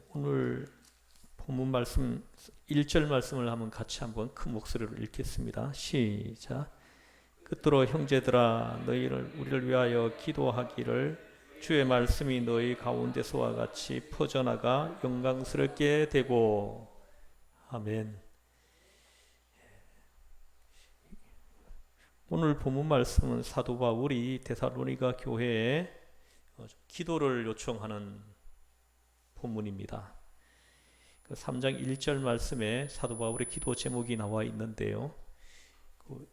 오늘 본문 말씀 1절 말씀을 같이 한번 큰 목소리로 읽겠습니다. 시작. 끝으로 형제들아 너희를 우리를 위하여 기도하기를 주의 말씀이 너희 가운데서와 같이 퍼져나가 영광스럽게 되고. 아멘. 오늘 본문 말씀은 사도 바울이 데살로니가 교회에 기도를 요청하는 본문입니다. 3장 1절 말씀에 사도 바울의 기도 제목이 나와 있는데요.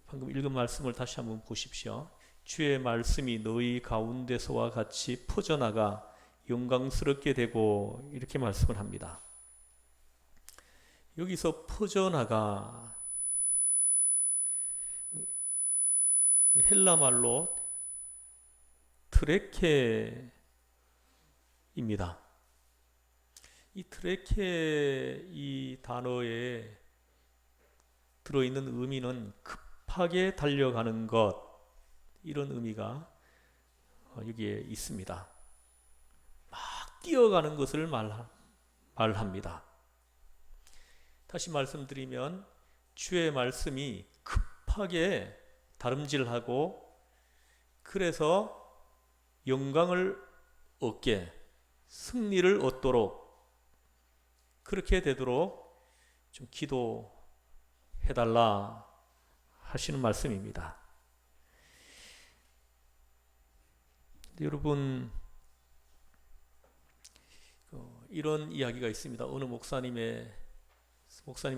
방금 읽은 말씀을 다시 한번 보십시오. 주의 말씀이 너희 가운데서와 같이 퍼져나가 영광스럽게 되고, 이렇게 말씀을 합니다. 여기서 퍼져나가, 헬라 말로 트레케입니다. 이 트레케 이 단어에 들어있는 의미는 급하게 달려가는 것, 이런 의미가 여기에 있습니다. 막 뛰어가는 것을 말합니다. 다시 말씀드리면 주의 말씀이 급하게 다름질하고, 그래서 영광을 얻게, 승리를 얻도록, 그렇게 되도록 좀 기도해달라 하시는 말씀입니다. 여러분, 이런 이야기가 있습니다. 어느 목사님이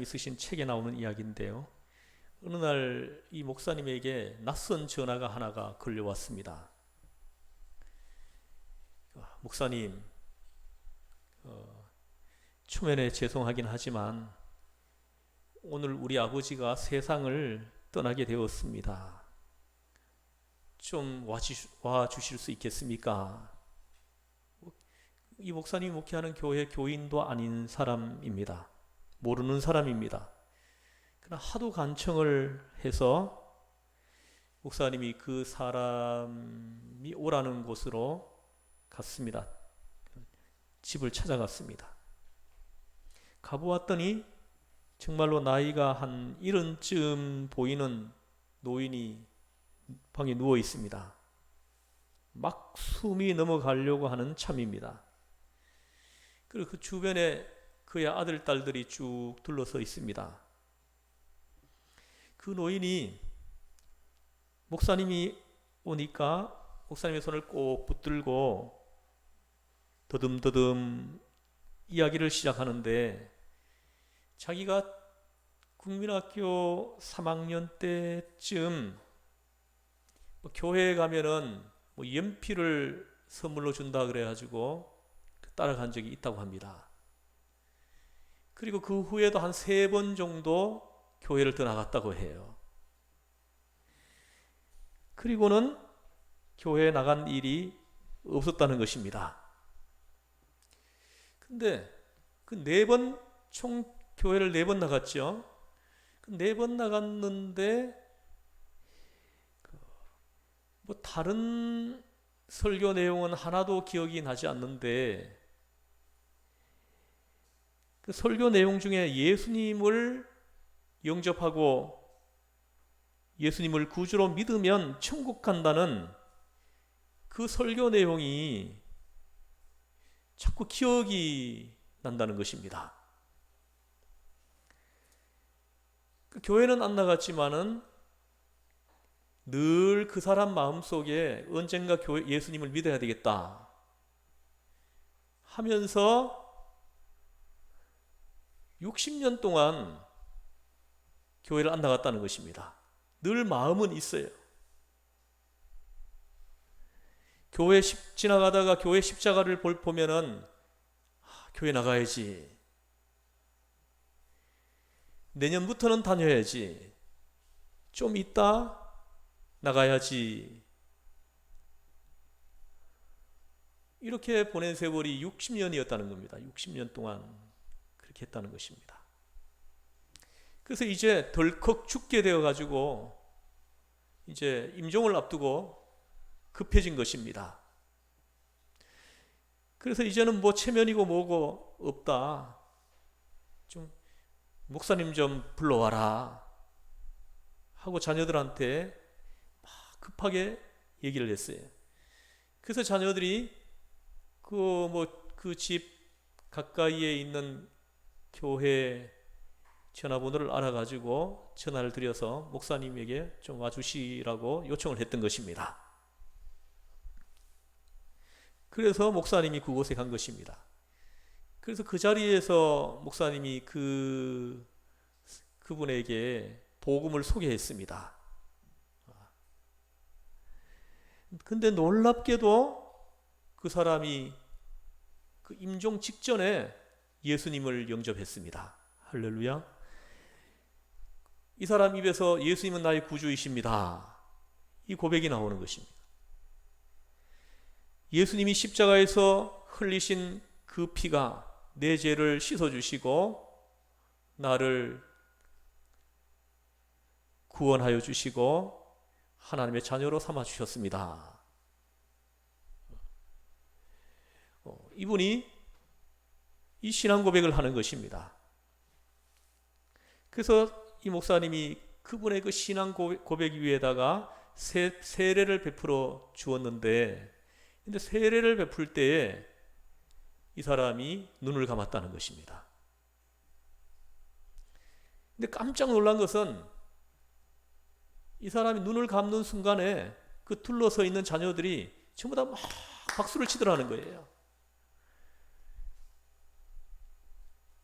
쓰신 책에 나오는 이야기인데요. 어느 날 이 목사님에게 낯선 전화가 하나가 걸려왔습니다. 목사님, 초면에 죄송하긴 하지만 오늘 우리 아버지가 세상을 떠나게 되었습니다. 좀 와주실 수 있겠습니까? 이 목사님이 목회하는 교회 교인도 아닌 사람입니다. 모르는 사람입니다. 그러나 하도 간청을 해서 목사님이 그 사람이 오라는 곳으로 갔습니다. 집을 찾아갔습니다. 가보았더니 정말로 나이가 한 70쯤 보이는 노인이 방에 누워 있습니다. 막 숨이 넘어가려고 하는 참입니다. 그리고 그 주변에 그의 아들, 딸들이 쭉 둘러서 있습니다. 그 노인이 목사님이 오니까 목사님의 손을 꼭 붙들고 더듬더듬 이야기를 시작하는데, 자기가 국민학교 3학년 때쯤 교회에 가면은 연필을 선물로 준다 그래가지고 따라간 적이 있다고 합니다. 그리고 그 후에도 한 3번 정도 교회를 떠나갔다고 해요. 그리고는 교회에 나간 일이 없었다는 것입니다. 근데 그 4번, 총 교회를 4번 나갔죠. 그 4번 나갔는데 다른 설교 내용은 하나도 기억이 나지 않는데, 그 설교 내용 중에 예수님을 영접하고 예수님을 구주로 믿으면 천국 간다는 그 설교 내용이 자꾸 기억이 난다는 것입니다. 그 교회는 안 나갔지만은 늘 그 사람 마음속에 언젠가 예수님을 믿어야 되겠다 하면서 60년 동안 교회를 안 나갔다는 것입니다. 늘 마음은 있어요. 교회 지나가다가 교회 십자가를 보면은 교회 나가야지, 내년부터는 다녀야지, 좀 있다 나가야지, 이렇게 보낸 세월이 60년이었다는 겁니다. 60년 동안 그렇게 했다는 것입니다. 그래서 이제 덜컥 죽게 되어가지고 이제 임종을 앞두고 급해진 것입니다. 그래서 이제는 뭐 체면이고 뭐고 없다. 좀 목사님 좀 불러와라 하고 자녀들한테 막 급하게 얘기를 했어요. 그래서 자녀들이 그 집 가까이에 있는 교회 전화번호를 알아가지고 전화를 드려서 목사님에게 좀 와주시라고 요청을 했던 것입니다. 그래서 목사님이 그곳에 간 것입니다. 그래서 그 자리에서 목사님이 그분에게 복음을 소개했습니다. 근데 놀랍게도 그 사람이 그 임종 직전에 예수님을 영접했습니다. 할렐루야. 이 사람 입에서 예수님은 나의 구주이십니다. 이 고백이 나오는 것입니다. 예수님이 십자가에서 흘리신 그 피가 내 죄를 씻어주시고 나를 구원하여 주시고 하나님의 자녀로 삼아 주셨습니다. 이분이 이 신앙 고백을 하는 것입니다. 그래서 이 목사님이 그분의 그 신앙 고백 위에다가 세례를 베풀어 주었는데, 근데 세례를 베풀 때에 이 사람이 눈을 감았다는 것입니다. 근데 깜짝 놀란 것은 이 사람이 눈을 감는 순간에 그 둘러서 있는 자녀들이 전부 다 막 박수를 치더라는 거예요.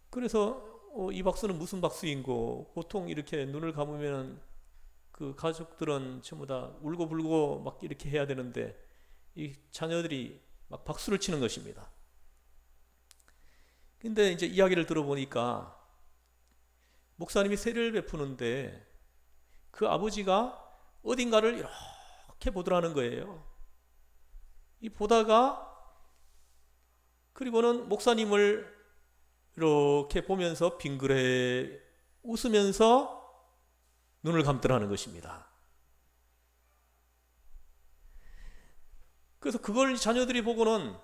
그래서 이 박수는 무슨 박수인고, 보통 이렇게 눈을 감으면 그 가족들은 전부 다 울고불고 막 이렇게 해야 되는데 이 자녀들이 막 박수를 치는 것입니다. 근데 이제 이야기를 들어보니까 목사님이 세례를 베푸는데 그 아버지가 어딘가를 이렇게 보더라는 거예요. 이 보다가 그리고는 목사님을 이렇게 보면서 빙그레 웃으면서 눈을 감더라는 것입니다. 그래서 그걸 자녀들이 보고는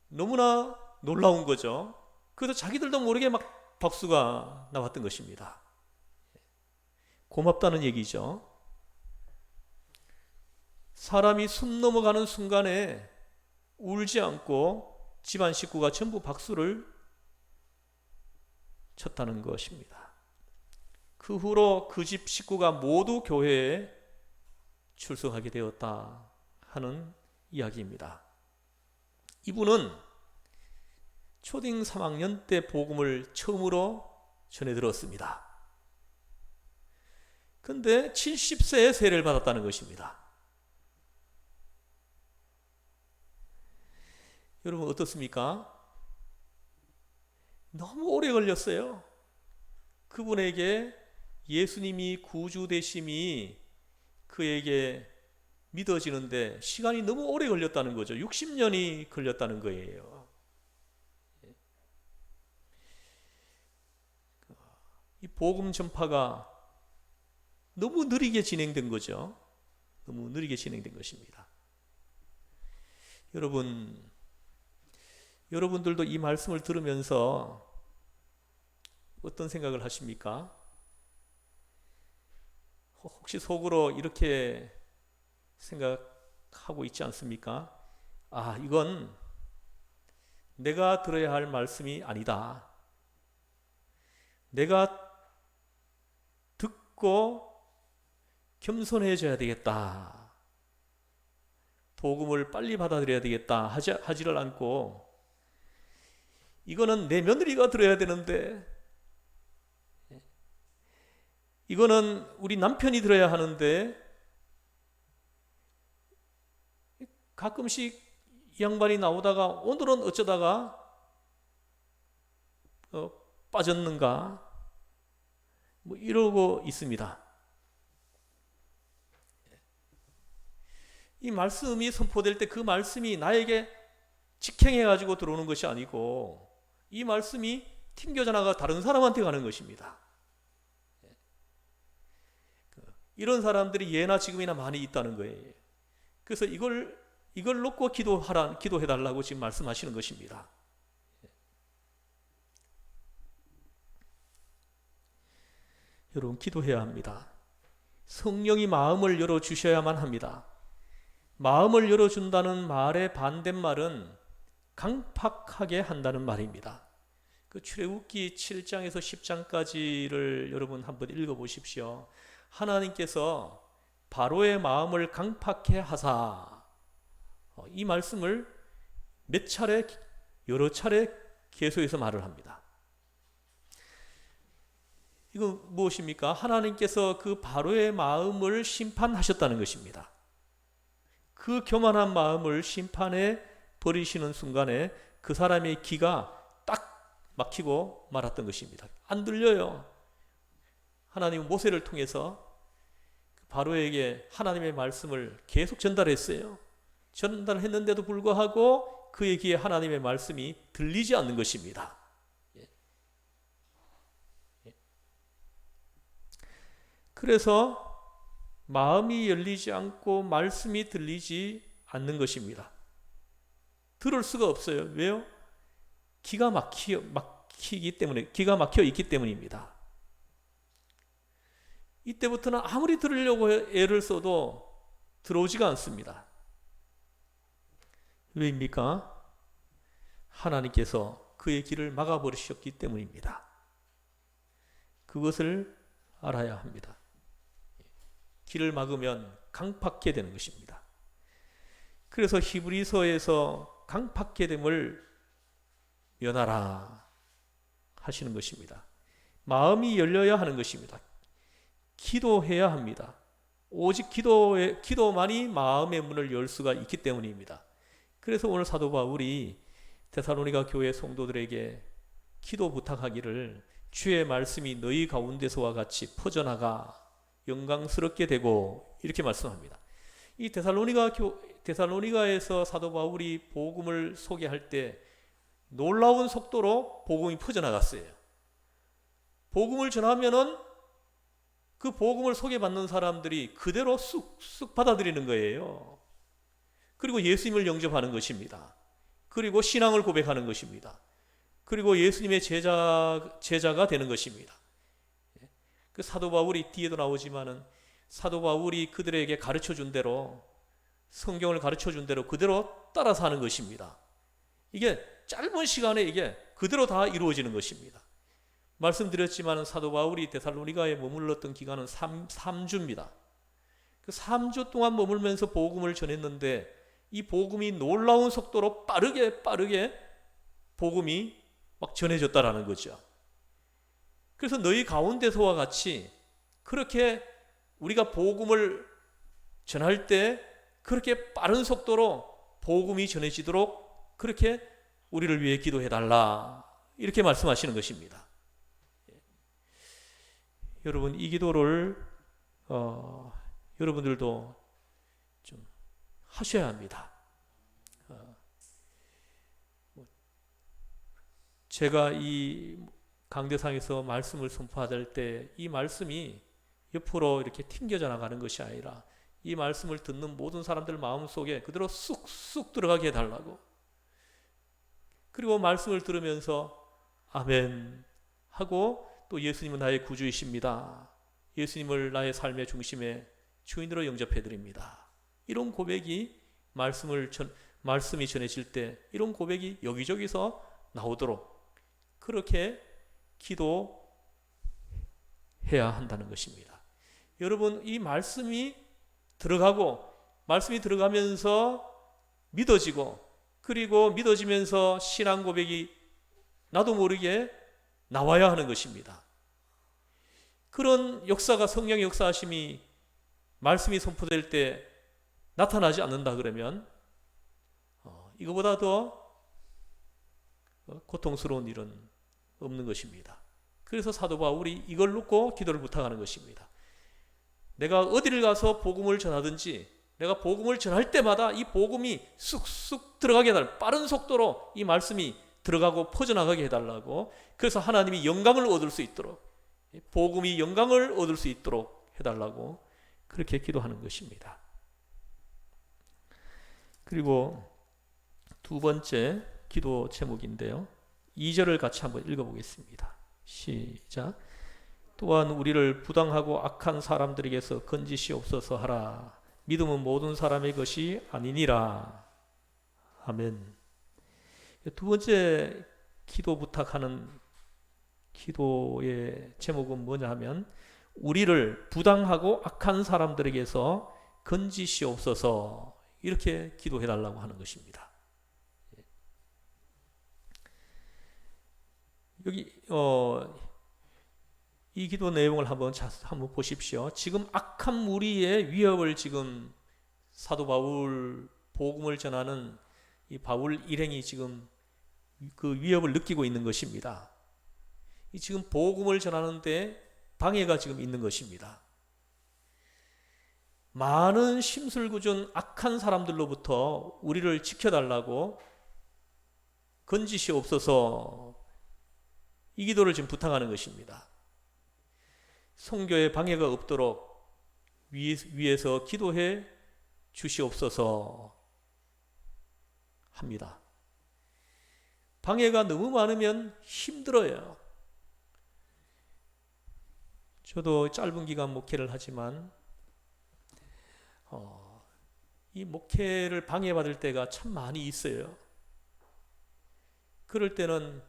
너무나 놀라운 거죠. 그래서 자기들도 모르게 막 박수가 나왔던 것입니다. 고맙다는 얘기죠. 사람이 숨 넘어가는 순간에 울지 않고 집안 식구가 전부 박수를 쳤다는 것입니다. 그 후로 그 집 식구가 모두 교회에 출석하게 되었다 하는 이야기입니다. 이분은 초등 3학년 때 복음을 처음으로 전해 들었습니다. 근데 70세에 세례를 받았다는 것입니다. 여러분 어떻습니까? 너무 오래 걸렸어요. 그분에게 예수님이 구주 되심이 그에게 믿어지는데 시간이 너무 오래 걸렸다는 거죠. 60년이 걸렸다는 거예요. 이 복음 전파가 너무 느리게 진행된 거죠. 너무 느리게 진행된 것입니다. 여러분들도 이 말씀을 들으면서 어떤 생각을 하십니까? 혹시 속으로 이렇게 생각하고 있지 않습니까? 아, 이건 내가 들어야 할 말씀이 아니다. 내가 듣고 겸손해져야 되겠다. 복음을 빨리 받아들여야 되겠다 하지를 않고, 이거는 내 며느리가 들어야 되는데, 이거는 우리 남편이 들어야 하는데, 가끔씩 이 양반이 나오다가 오늘은 어쩌다가 빠졌는가 뭐 이러고 있습니다. 이 말씀이 선포될 때 그 말씀이 나에게 직행해 가지고 들어오는 것이 아니고 이 말씀이 튕겨져 나가 다른 사람한테 가는 것입니다. 이런 사람들이 예나 지금이나 많이 있다는 거예요. 그래서 이걸 놓고 기도해달라고 지금 말씀하시는 것입니다. 여러분, 기도해야 합니다. 성령이 마음을 열어주셔야만 합니다. 마음을 열어준다는 말의 반대말은 강팍하게 한다는 말입니다. 그 출애굽기 7장에서 10장까지를 여러분 한번 읽어보십시오. 하나님께서 바로의 마음을 강팍해 하사, 이 말씀을 여러 차례 계속해서 말을 합니다. 이거 무엇입니까? 하나님께서 그 바로의 마음을 심판하셨다는 것입니다. 그 교만한 마음을 심판해 버리시는 순간에 그 사람의 귀가 딱 막히고 말았던 것입니다. 안 들려요. 하나님은 모세를 통해서 바로에게 하나님의 말씀을 계속 전달했어요. 전달했는데도 불구하고 그의 귀에 하나님의 말씀이 들리지 않는 것입니다. 그래서 마음이 열리지 않고 말씀이 들리지 않는 것입니다. 들을 수가 없어요. 왜요? 기가 막히기 때문에, 기가 막혀 있기 때문입니다. 이때부터는 아무리 들으려고 애를 써도 들어오지가 않습니다. 왜입니까? 하나님께서 그의 길을 막아버리셨기 때문입니다. 그것을 알아야 합니다. 길을 막으면 강팍해 되는 것입니다. 그래서 히브리서에서 강팍해 됨을 면하라 하시는 것입니다. 마음이 열려야 하는 것입니다. 기도해야 합니다. 오직 기도만이 마음의 문을 열 수가 있기 때문입니다. 그래서 오늘 사도 바울이 데살로니가 교회 성도들에게 기도 부탁하기를, 주의 말씀이 너희 가운데서와 같이 퍼져나가 영광스럽게 되고, 이렇게 말씀합니다. 이 데살로니가에서 사도 바울이 복음을 소개할 때 놀라운 속도로 복음이 퍼져나갔어요. 복음을 전하면은 그 복음을 소개받는 사람들이 그대로 쑥쑥 받아들이는 거예요. 그리고 예수님을 영접하는 것입니다. 그리고 신앙을 고백하는 것입니다. 그리고 예수님의 제자가 되는 것입니다. 그 사도 바울이 뒤에도 나오지만은, 사도 바울이 그들에게 가르쳐 준 대로, 성경을 가르쳐 준 대로 그대로 따라서 하는 것입니다. 이게 짧은 시간에 이게 그대로 다 이루어지는 것입니다. 말씀드렸지만 사도 바울이 데살로니가에 머물렀던 기간은 3주입니다. 그 3주 동안 머물면서 복음을 전했는데, 이 복음이 놀라운 속도로 빠르게 복음이 막 전해졌다라는 거죠. 그래서 너희 가운데서와 같이 그렇게 우리가 복음을 전할 때 그렇게 빠른 속도로 복음이 전해지도록 그렇게 우리를 위해 기도해달라, 이렇게 말씀하시는 것입니다. 여러분, 이 기도를 여러분들도 좀 하셔야 합니다. 제가 이 강대상에서 말씀을 선포할 때 이 말씀이 옆으로 이렇게 튕겨져 나가는 것이 아니라, 이 말씀을 듣는 모든 사람들 마음속에 그대로 쑥쑥 들어가게 해달라고, 그리고 말씀을 들으면서 아멘 하고, 또 예수님은 나의 구주이십니다, 예수님을 나의 삶의 중심에 주인으로 영접해드립니다, 이런 고백이 말씀이 전해질 때 이런 고백이 여기저기서 나오도록 그렇게 기도해야 한다는 것입니다. 여러분, 이 말씀이 들어가면서 믿어지고, 그리고 믿어지면서 신앙 고백이 나도 모르게 나와야 하는 것입니다. 그런 역사가, 성령의 역사하심이 말씀이 선포될 때 나타나지 않는다 그러면 이거보다 더 고통스러운 일은 없는 것입니다. 그래서 사도 바울이 이걸 놓고 기도를 부탁하는 것입니다. 내가 어디를 가서 복음을 전하든지, 내가 복음을 전할 때마다 이 복음이 쑥쑥 들어가게 해달라, 빠른 속도로 이 말씀이 들어가고 퍼져나가게 해달라고, 그래서 하나님이 영광을 얻을 수 있도록, 복음이 영광을 얻을 수 있도록 해달라고 그렇게 기도하는 것입니다. 그리고 두 번째 기도 제목인데요. 2절을 같이 한번 읽어보겠습니다. 시작. 또한 우리를 부당하고 악한 사람들에게서 건지시옵소서 하라. 믿음은 모든 사람의 것이 아니니라. 아멘. 두 번째 기도 부탁하는 기도의 제목은 뭐냐 하면 우리를 부당하고 악한 사람들에게서 건지시옵소서, 이렇게 기도해 달라고 하는 것입니다. 여기 이 기도 내용을 한번 보십시오. 지금 악한 무리의 위협을 지금 사도 바울, 복음을 전하는 이 바울 일행이 지금 그 위협을 느끼고 있는 것입니다. 이 지금 복음을 전하는데 방해가 지금 있는 것입니다. 많은 심술궂은 악한 사람들로부터 우리를 지켜달라고 건지시옵소서, 이 기도를 지금 부탁하는 것입니다. 선교에 방해가 없도록 위에서 기도해 주시옵소서 합니다. 방해가 너무 많으면 힘들어요. 저도 짧은 기간 목회를 하지만 이 목회를 방해받을 때가 참 많이 있어요. 그럴 때는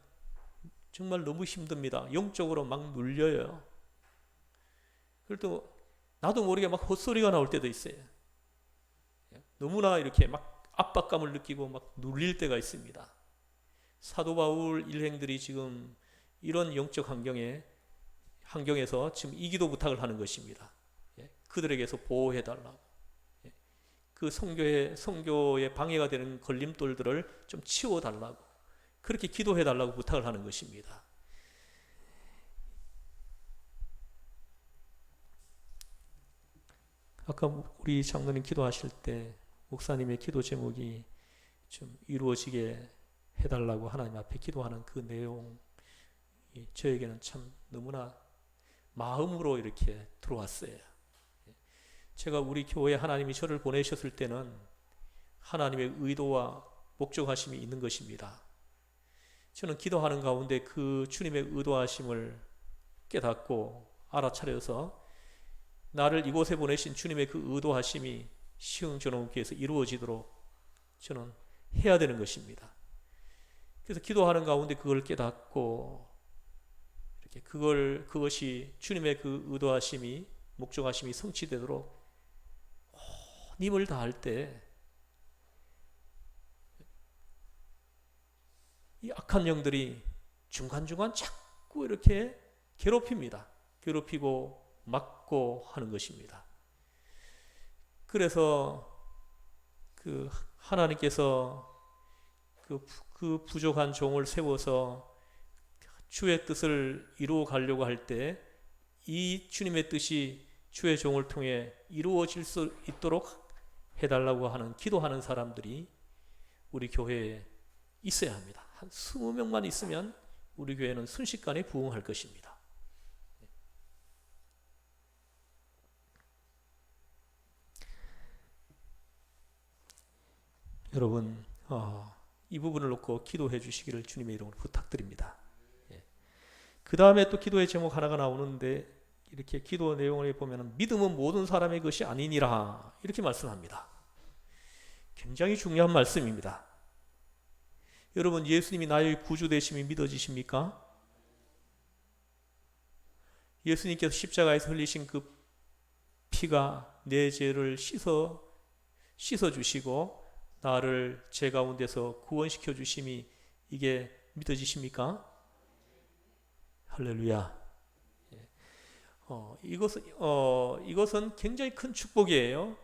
정말 너무 힘듭니다. 영적으로 막 눌려요. 그럴 때 나도 모르게 막 헛소리가 나올 때도 있어요. 너무나 이렇게 막 압박감을 느끼고 막 눌릴 때가 있습니다. 사도 바울 일행들이 지금 이런 영적 환경에서 지금 이 기도 부탁을 하는 것입니다. 그들에게서 보호해 달라고. 그 선교에 방해가 되는 걸림돌들을 좀 치워 달라고, 그렇게 기도해 달라고 부탁을 하는 것입니다. 아까 우리 장로님 기도하실 때 목사님의 기도 제목이 좀 이루어지게 해달라고 하나님 앞에 기도하는 그 내용, 저에게는 참 너무나 마음으로 이렇게 들어왔어요. 제가 우리 교회에 하나님이 저를 보내셨을 때는 하나님의 의도와 목적하심이 있는 것입니다. 저는 기도하는 가운데 그 주님의 의도하심을 깨닫고 알아차려서 나를 이곳에 보내신 주님의 그 의도하심이 시흥전원교회에서 이루어지도록 저는 해야 되는 것입니다. 그래서 기도하는 가운데 그걸 깨닫고 이렇게 그것이 주님의 그 의도하심이, 목적하심이 성취되도록 힘을 다할 때 이 악한 영들이 중간중간 자꾸 이렇게 괴롭힙니다. 괴롭히고 막고 하는 것입니다. 그래서 그 하나님께서 그 부족한 종을 세워서 주의 뜻을 이루어 가려고 할 때 이 주님의 뜻이 주의 종을 통해 이루어질 수 있도록 해달라고 하는 기도하는 사람들이 우리 교회에 있어야 합니다. 한 20명만 있으면 우리 교회는 순식간에 부흥할 것입니다. 여러분, 이 부분을 놓고 기도해 주시기를 주님의 이름으로 부탁드립니다. 그 다음에 또 기도의 제목 하나가 나오는데, 이렇게 기도 내용을 보면 믿음은 모든 사람의 것이 아니니라, 이렇게 말씀합니다. 굉장히 중요한 말씀입니다. 여러분, 예수님이 나의 구주 되심이 믿어지십니까? 예수님께서 십자가에서 흘리신 그 피가 내 죄를 씻어 주시고 나를 죄 가운데서 구원시켜 주심이, 이게 믿어지십니까? 할렐루야. 이것은 굉장히 큰 축복이에요.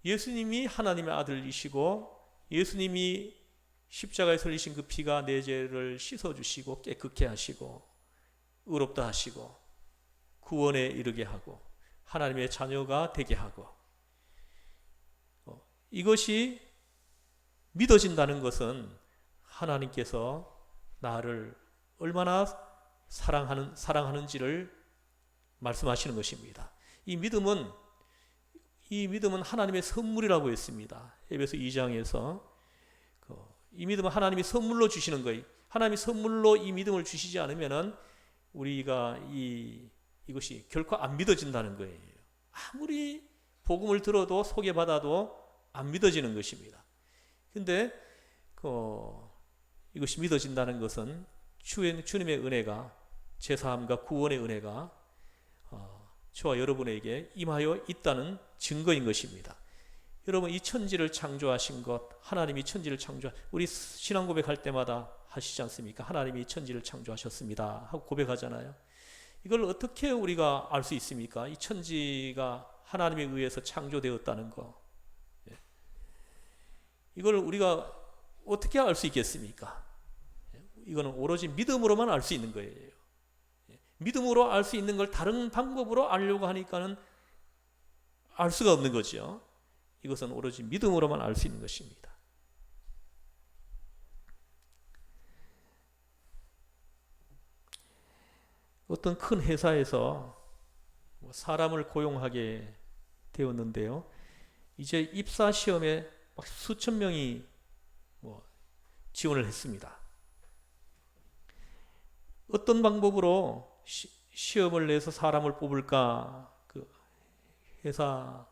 예수님이 하나님의 아들이시고 예수님이 십자가에 설리신 그 피가 내 죄를 씻어주시고 깨끗게 하시고 의롭다 하시고 구원에 이르게 하고 하나님의 자녀가 되게 하고, 이것이 믿어진다는 것은 하나님께서 나를 얼마나 사랑하는지를 말씀하시는 것입니다. 이 믿음은 이 믿음은 하나님의 선물이라고 했습니다. 에베소 2장에서 이 믿음은 하나님이 선물로 주시는 거예요. 하나님이 선물로 이 믿음을 주시지 않으면은 우리가 이것이 결코 안 믿어진다는 거예요. 아무리 복음을 들어도 소개받아도 안 믿어지는 것입니다. 근데 이것이 믿어진다는 것은 주님의 은혜가, 제사함과 구원의 은혜가 저와 여러분에게 임하여 있다는 증거인 것입니다. 여러분, 이 천지를 창조하신 것, 하나님이 천지를 우리 신앙 고백할 때마다 하시지 않습니까? 하나님이 천지를 창조하셨습니다 하고 고백하잖아요. 이걸 어떻게 우리가 알 수 있습니까? 이 천지가 하나님에 의해서 창조되었다는 거, 이걸 우리가 어떻게 알 수 있겠습니까? 이거는 오로지 믿음으로만 알 수 있는 거예요. 믿음으로 알 수 있는 걸 다른 방법으로 알려고 하니까는 알 수가 없는 거죠. 이것은 오로지 믿음으로만 알 수 있는 것입니다. 어떤 큰 회사에서 사람을 고용하게 되었는데요. 이제 입사 시험에 수천 명이 지원을 했습니다. 어떤 방법으로 시험을 내서 사람을 뽑을까 회사가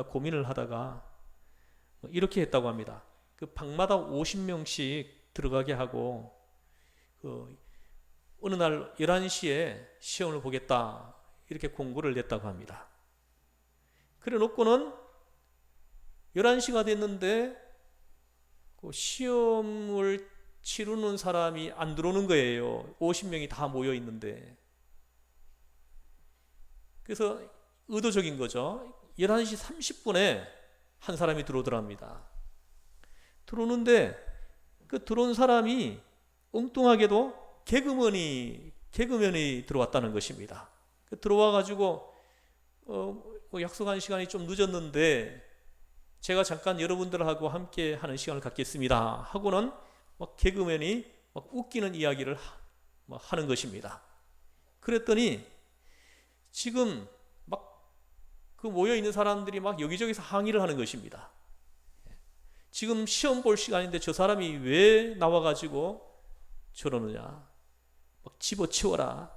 고민을 하다가 이렇게 했다고 합니다. 방마다 50명씩 들어가게 하고 어느 날 11시에 시험을 보겠다 이렇게 공고를 냈다고 합니다. 그래 놓고는 11시가 됐는데 시험을 치르는 사람이 안 들어오는 거예요. 50명이 다 모여 있는데. 그래서 의도적인 거죠. 11시 30분에 한 사람이 들어오더랍니다. 들어오는데 들어온 사람이 엉뚱하게도 개그맨이 들어왔다는 것입니다. 들어와 가지고 약속한 시간이 좀 늦었는데 제가 잠깐 여러분들하고 함께 하는 시간을 갖겠습니다 하고는 개그맨이 웃기는 이야기를 하는 것입니다. 그랬더니 지금 모여 있는 사람들이 여기저기서 항의를 하는 것입니다. 지금 시험 볼 시간인데 저 사람이 왜 나와가지고 저러느냐, 집어치워라,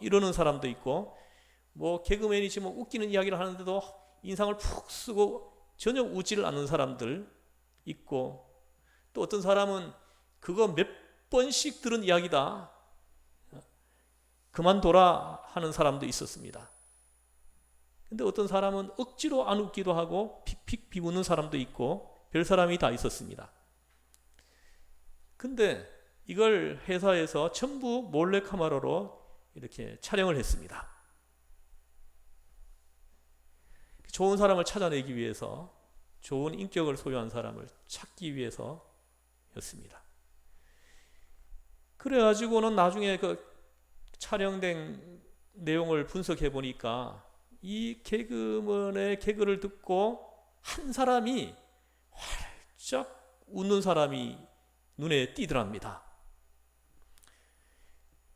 이러는 사람도 있고, 개그맨이 지금 웃기는 이야기를 하는데도 인상을 푹 쓰고 전혀 웃지를 않는 사람들 있고, 또 어떤 사람은 그거 몇 번씩 들은 이야기다, 그만둬라 하는 사람도 있었습니다. 근데 어떤 사람은 억지로 안 웃기도 하고 픽픽 비웃는 사람도 있고 별 사람이 다 있었습니다. 근데 이걸 회사에서 전부 몰래카메라로 이렇게 촬영을 했습니다. 좋은 사람을 찾아내기 위해서, 좋은 인격을 소유한 사람을 찾기 위해서였습니다. 그래가지고는 나중에 촬영된 내용을 분석해 보니까 이 개그맨의 개그를 듣고 한 사람이 활짝 웃는 사람이 눈에 띄더랍니다.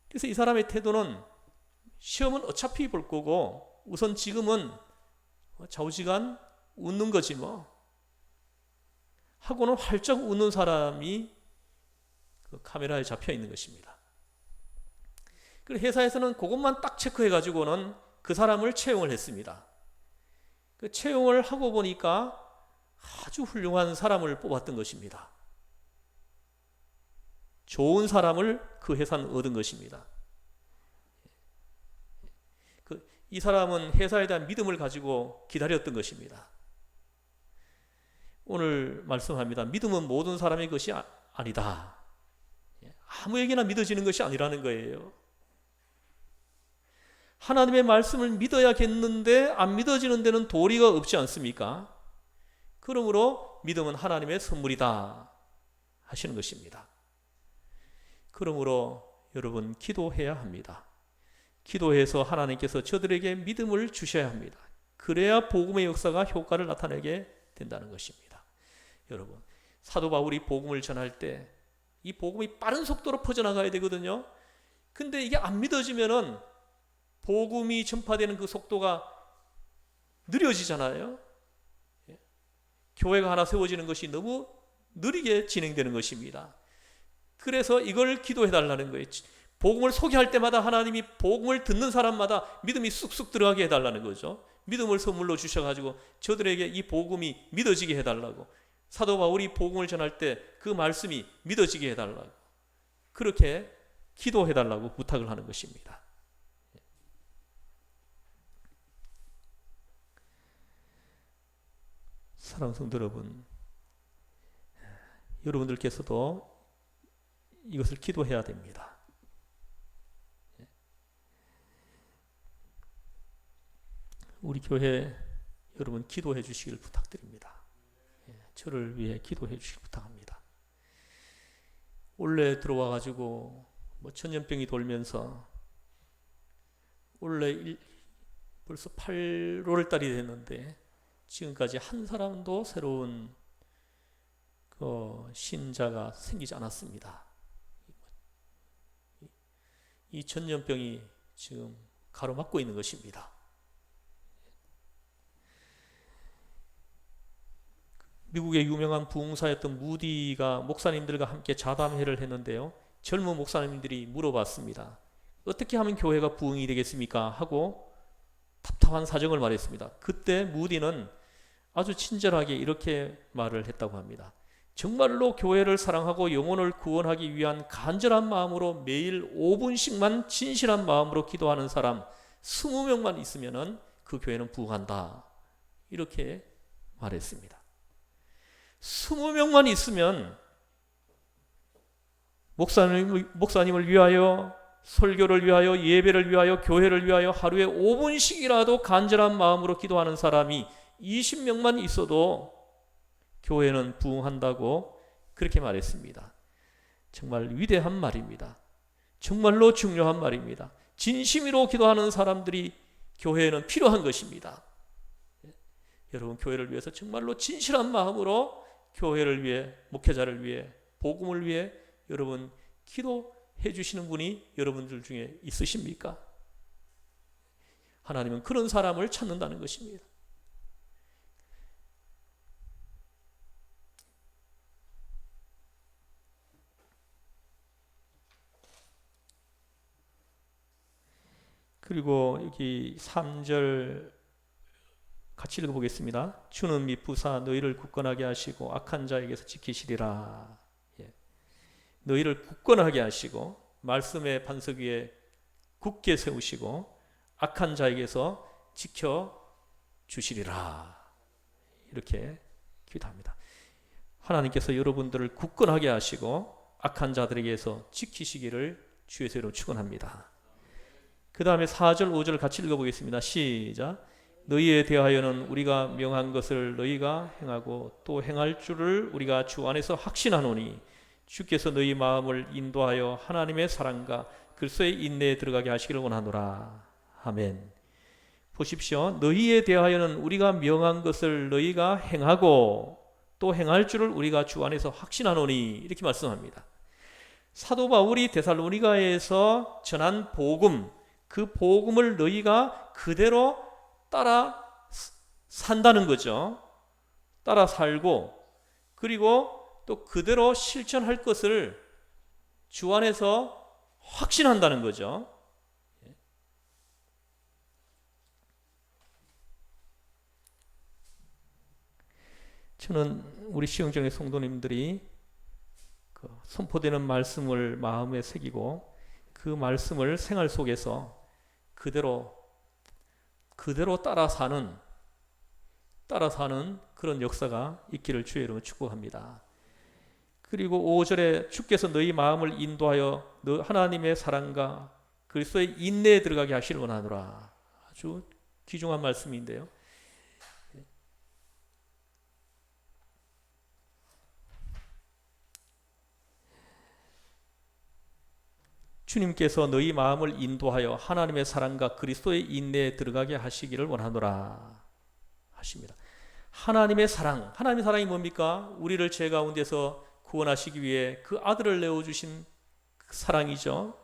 그래서 이 사람의 태도는 시험은 어차피 볼 거고 우선 지금은 좌우지간 웃는 거지 하고는 활짝 웃는 사람이 카메라에 잡혀 있는 것입니다. 그래서 회사에서는 그것만 딱 체크해 가지고는 그 사람을 채용을 했습니다. 채용을 하고 보니까 아주 훌륭한 사람을 뽑았던 것입니다. 좋은 사람을 그 회사는 얻은 것입니다. 이 사람은 회사에 대한 믿음을 가지고 기다렸던 것입니다. 오늘 말씀합니다. 믿음은 모든 사람의 것이 아니다. 아무에게나 믿어지는 것이 아니라는 거예요. 하나님의 말씀을 믿어야겠는데 안 믿어지는 데는 도리가 없지 않습니까? 그러므로 믿음은 하나님의 선물이다 하시는 것입니다. 그러므로 여러분 기도해야 합니다. 기도해서 하나님께서 저들에게 믿음을 주셔야 합니다. 그래야 복음의 역사가 효과를 나타내게 된다는 것입니다. 여러분, 사도 바울이 복음을 전할 때 이 복음이 빠른 속도로 퍼져나가야 되거든요. 근데 이게 안 믿어지면은 복음이 전파되는 그 속도가 느려지잖아요. 교회가 하나 세워지는 것이 너무 느리게 진행되는 것입니다. 그래서 이걸 기도해 달라는 거예요. 복음을 소개할 때마다 하나님이 복음을 듣는 사람마다 믿음이 쑥쑥 들어가게 해달라는 거죠. 믿음을 선물로 주셔가지고 저들에게 이 복음이 믿어지게 해달라고, 사도 바울이 복음을 전할 때 그 말씀이 믿어지게 해달라고, 그렇게 기도해달라고 부탁을 하는 것입니다. 사랑하는 성도 여러분, 여러분들께서도 이것을 기도해야 됩니다. 우리 교회 여러분 기도해 주시길 부탁드립니다. 저를 위해 기도해 주시길 부탁합니다. 올해 들어와 가지고 천년병이 돌면서 원래 벌써 8월 달이 됐는데 지금까지 한 사람도 새로운 신자가 생기지 않았습니다. 이 전염병이 지금 가로막고 있는 것입니다. 미국의 유명한 부흥사였던 무디가 목사님들과 함께 자담회를 했는데요, 젊은 목사님들이 물어봤습니다. 어떻게 하면 교회가 부흥이 되겠습니까? 하고 답답한 사정을 말했습니다. 그때 무디는 아주 친절하게 이렇게 말을 했다고 합니다. 정말로 교회를 사랑하고 영혼을 구원하기 위한 간절한 마음으로 매일 5분씩만 진실한 마음으로 기도하는 사람 20명만 있으면 그 교회는 부흥한다, 이렇게 말했습니다. 20명만 있으면 목사님을 위하여, 설교를 위하여, 예배를 위하여, 교회를 위하여 하루에 5분씩이라도 간절한 마음으로 기도하는 사람이 20명만 있어도 교회는 부흥한다고 그렇게 말했습니다. 정말 위대한 말입니다. 정말로 중요한 말입니다. 진심으로 기도하는 사람들이 교회에는 필요한 것입니다. 여러분, 교회를 위해서 정말로 진실한 마음으로 교회를 위해, 목회자를 위해, 복음을 위해 여러분 기도해 주시는 분이 여러분들 중에 있으십니까? 하나님은 그런 사람을 찾는다는 것입니다. 그리고 여기 3절 같이 읽어보겠습니다. 주는 미쁘사 너희를 굳건하게 하시고 악한 자에게서 지키시리라. 너희를 굳건하게 하시고 말씀의 반석 위에 굳게 세우시고 악한 자에게서 지켜주시리라. 이렇게 기도합니다. 하나님께서 여러분들을 굳건하게 하시고 악한 자들에게서 지키시기를 주에서 여러분 축원합니다. 그 다음에 4절 5절 같이 읽어보겠습니다. 시작. 너희에 대하여는 우리가 명한 것을 너희가 행하고 또 행할 줄을 우리가 주 안에서 확신하노니 주께서 너희 마음을 인도하여 하나님의 사랑과 그리스도의 인내에 들어가게 하시기를 원하노라. 아멘. 보십시오. 너희에 대하여는 우리가 명한 것을 너희가 행하고 또 행할 줄을 우리가 주 안에서 확신하노니, 이렇게 말씀합니다. 사도 바울이 데살로니가에서 전한 복음, 그 복음을 너희가 그대로 따라 산다는 거죠. 따라 살고, 그리고 또 그대로 실천할 것을 주 안에서 확신한다는 거죠. 저는 우리 시흥정의 성도님들이 선포되는 말씀을 마음에 새기고 그 말씀을 생활 속에서 그대로 따라 사는 그런 역사가 있기를 주의 이름으로 축복합니다. 그리고 5절에 주께서 너희 마음을 인도하여 하나님의 사랑과 그리스도의 인내에 들어가게 하시길 원하노라. 아주 귀중한 말씀인데요. 주님께서 너희 마음을 인도하여 하나님의 사랑과 그리스도의 인내에 들어가게 하시기를 원하노라 하십니다. 하나님의 사랑이 뭡니까? 우리를 죄 가운데서 구원하시기 위해 그 아들을 내어주신 그 사랑이죠.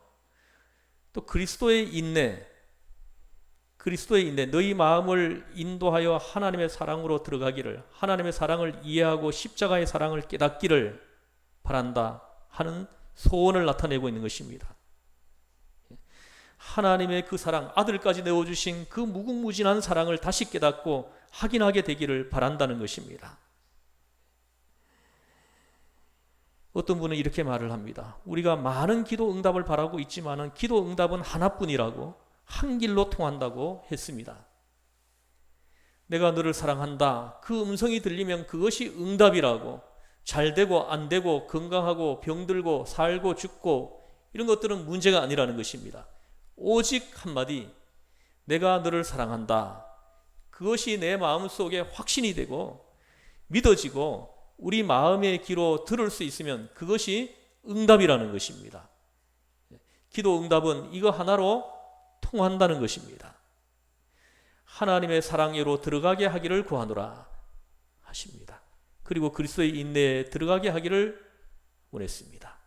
또 그리스도의 인내, 그리스도의 인내, 너희 마음을 인도하여 하나님의 사랑으로 들어가기를, 하나님의 사랑을 이해하고 십자가의 사랑을 깨닫기를 바란다 하는 소원을 나타내고 있는 것입니다. 하나님의 그 사랑, 아들까지 내어주신 그 무궁무진한 사랑을 다시 깨닫고 확인하게 되기를 바란다는 것입니다. 어떤 분은 이렇게 말을 합니다. 우리가 많은 기도 응답을 바라고 있지만은 기도 응답은 하나뿐이라고, 한 길로 통한다고 했습니다. 내가 너를 사랑한다, 그 음성이 들리면 그것이 응답이라고, 잘 되고 안 되고 건강하고 병들고 살고 죽고 이런 것들은 문제가 아니라는 것입니다. 오직 한마디, 내가 너를 사랑한다, 그것이 내 마음속에 확신이 되고 믿어지고 우리 마음의 귀로 들을 수 있으면 그것이 응답이라는 것입니다. 기도 응답은 이거 하나로 통한다는 것입니다. 하나님의 사랑으로 들어가게 하기를 구하노라 하십니다. 그리고 그리스도의 인내에 들어가게 하기를 원했습니다.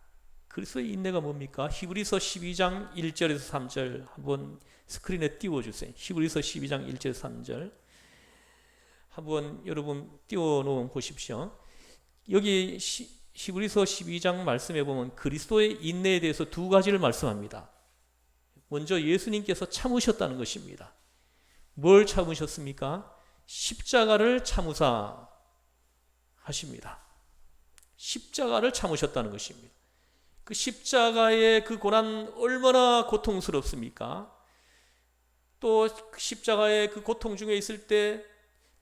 그리스도의 인내가 뭡니까? 히브리서 12장 1절에서 3절 한번 스크린에 띄워주세요. 히브리서 12장 1절에서 3절 한번 여러분 띄워놓은 보십시오. 여기 히브리서 12장 말씀에 보면 그리스도의 인내에 대해서 두 가지를 말씀합니다. 먼저 예수님께서 참으셨다는 것입니다. 뭘 참으셨습니까? 십자가를 참으사 하십니다. 십자가를 참으셨다는 것입니다. 그 십자가의 그 고난 얼마나 고통스럽습니까? 또 십자가의 그 고통 중에 있을 때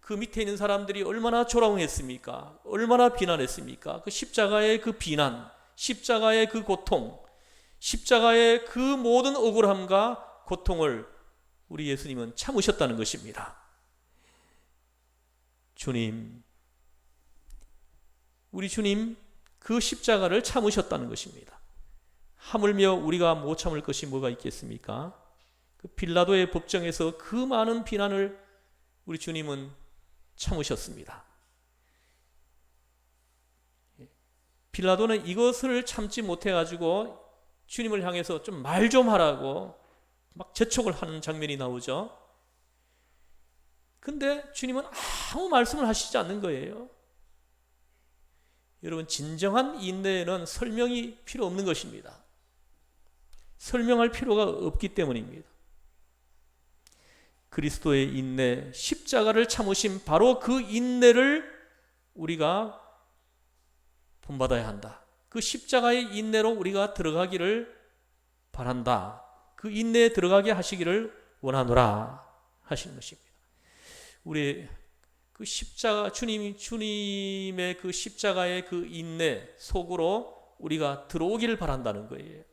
그 밑에 있는 사람들이 얼마나 조롱했습니까? 얼마나 비난했습니까? 그 십자가의 그 비난, 십자가의 그 고통, 십자가의 그 모든 억울함과 고통을 우리 예수님은 참으셨다는 것입니다. 주님, 우리 주님 그 십자가를 참으셨다는 것입니다. 하물며 우리가 못 참을 것이 뭐가 있겠습니까? 그 빌라도의 법정에서 그 많은 비난을 우리 주님은 참으셨습니다. 빌라도는 이것을 참지 못해가지고 주님을 향해서 좀 말 좀 하라고 막 재촉을 하는 장면이 나오죠. 근데 주님은 아무 말씀을 하시지 않는 거예요. 여러분, 진정한 인내에는 설명이 필요 없는 것입니다. 설명할 필요가 없기 때문입니다. 그리스도의 인내, 십자가를 참으신 바로 그 인내를 우리가 본받아야 한다. 그 십자가의 인내로 우리가 들어가기를 바란다. 그 인내에 들어가게 하시기를 원하노라 하시는 것입니다. 우리 그 십자가, 주님의 그 십자가의 그 인내 속으로 우리가 들어오기를 바란다는 거예요.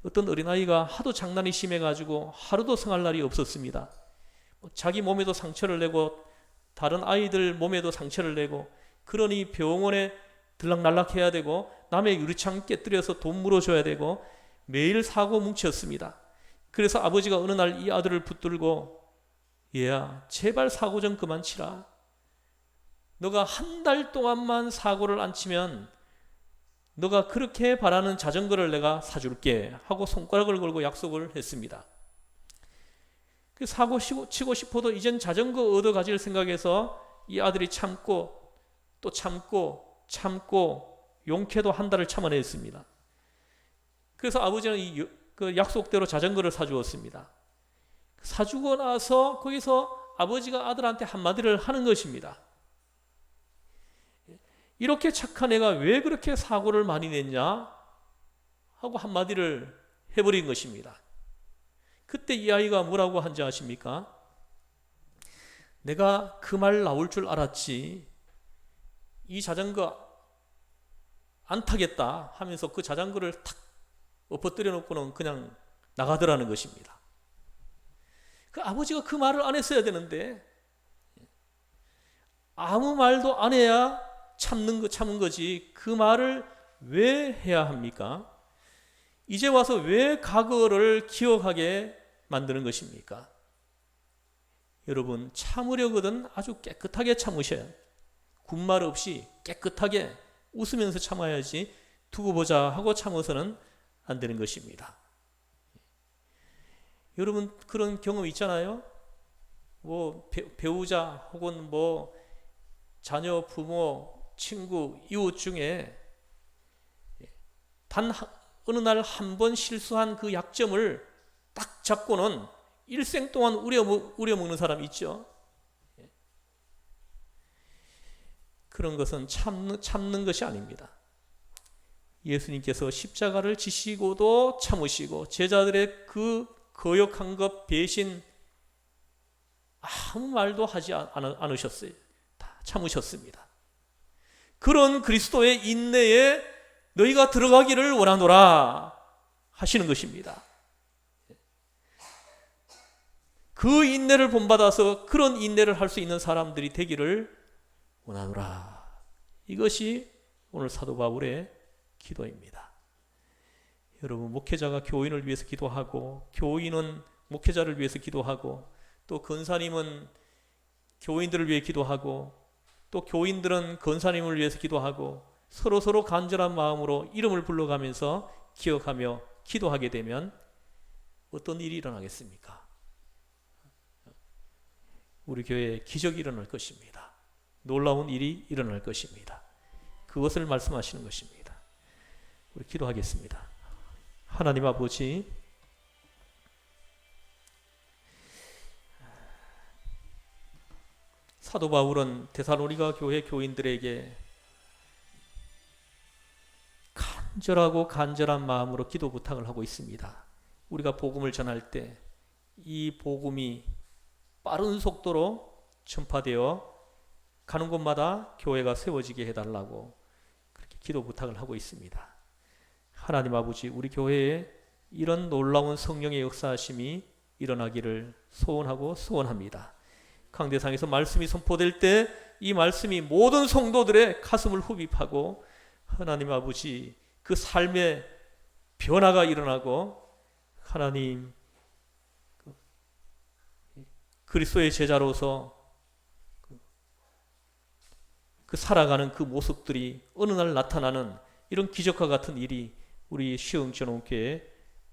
어떤 어린아이가 하도 장난이 심해가지고 하루도 성할 날이 없었습니다. 자기 몸에도 상처를 내고 다른 아이들 몸에도 상처를 내고, 그러니 병원에 들락날락해야 되고 남의 유리창 깨뜨려서 돈 물어줘야 되고 매일 사고 뭉쳤습니다. 그래서 아버지가 어느 날 이 아들을 붙들고, 얘야 제발 사고 좀 그만 치라. 너가 한 달 동안만 사고를 안 치면 너가 그렇게 바라는 자전거를 내가 사줄게 하고 손가락을 걸고 약속을 했습니다. 그 사고 치고 싶어도 이젠 자전거 얻어 가질 생각해서 이 아들이 참고 또 참고 용케도 한 달을 참아냈습니다. 그래서 아버지는 그 약속대로 자전거를 사주었습니다. 사주고 나서 거기서 아버지가 아들한테 한마디를 하는 것입니다. 이렇게 착한 애가 왜 그렇게 사고를 많이 냈냐 하고 한마디를 해버린 것입니다. 그때 이 아이가 뭐라고 한지 아십니까? 내가 그 말 나올 줄 알았지, 이 자전거 안 타겠다 하면서 그 자전거를 탁 엎어뜨려 놓고는 그냥 나가더라는 것입니다. 그 아버지가 그 말을 안 했어야 되는데, 아무 말도 안 해야 참은 거지 그 말을 왜 해야 합니까? 이제 와서 왜 과거를 기억하게 만드는 것입니까? 여러분, 참으려거든 아주 깨끗하게 참으셔야, 군말 없이 깨끗하게 웃으면서 참아야지 두고 보자 하고 참아서는 안 되는 것입니다. 여러분 그런 경험 있잖아요. 뭐 배우자 혹은 뭐 자녀, 부모, 친구, 이웃 중에 단 어느 날 한 번 실수한 그 약점을 딱 잡고는 일생 동안 우려먹는 사람 있죠. 그런 것은 참는 것이 아닙니다. 예수님께서 십자가를 지시고도 참으시고 제자들의 그 거역한 것, 배신 아무 말도 하지 않으셨어요. 다 참으셨습니다. 그런 그리스도의 인내에 너희가 들어가기를 원하노라 하시는 것입니다. 그 인내를 본받아서 그런 인내를 할 수 있는 사람들이 되기를 원하노라. 이것이 오늘 사도 바울의 기도입니다. 여러분, 목회자가 교인을 위해서 기도하고, 교인은 목회자를 위해서 기도하고, 또 권사님은 교인들을 위해 기도하고, 또 교인들은 권사님을 위해서 기도하고, 서로 간절한 마음으로 이름을 불러가면서 기억하며 기도하게 되면 어떤 일이 일어나겠습니까? 우리 교회에 기적이 일어날 것입니다. 놀라운 일이 일어날 것입니다. 그것을 말씀하시는 것입니다. 우리 기도하겠습니다. 하나님 아버지, 사도 바울은 데살로니가 교회 교인들에게 간절한 마음으로 기도 부탁을 하고 있습니다. 우리가 복음을 전할 때 이 복음이 빠른 속도로 전파되어 가는 곳마다 교회가 세워지게 해달라고 그렇게 기도 부탁을 하고 있습니다. 하나님 아버지, 우리 교회에 이런 놀라운 성령의 역사하심이 일어나기를 소원하고 소원합니다. 강대상에서 말씀이 선포될 때 이 말씀이 모든 성도들의 가슴을 흡입하고 하나님 아버지, 그 삶의 변화가 일어나고 하나님 그리스도의 제자로서 그 살아가는 그 모습들이 어느 날 나타나는 이런 기적과 같은 일이 우리 시흥전원교회에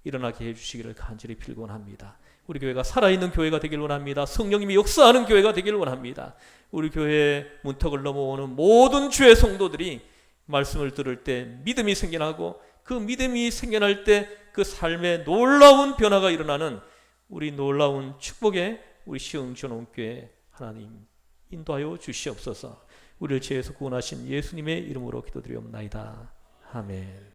일어나게 해주시기를 간절히 빌곤합니다. 우리 교회가 살아있는 교회가 되길 원합니다. 성령님이 역사하는 교회가 되길 원합니다. 우리 교회 문턱을 넘어오는 모든 주의 성도들이 말씀을 들을 때 믿음이 생겨나고 그 믿음이 생겨날 때 그 삶에 놀라운 변화가 일어나는 우리 놀라운 축복의 우리 시흥전원교회 하나님 인도하여 주시옵소서. 우리를 죄에서 구원하신 예수님의 이름으로 기도드리옵나이다. 아멘.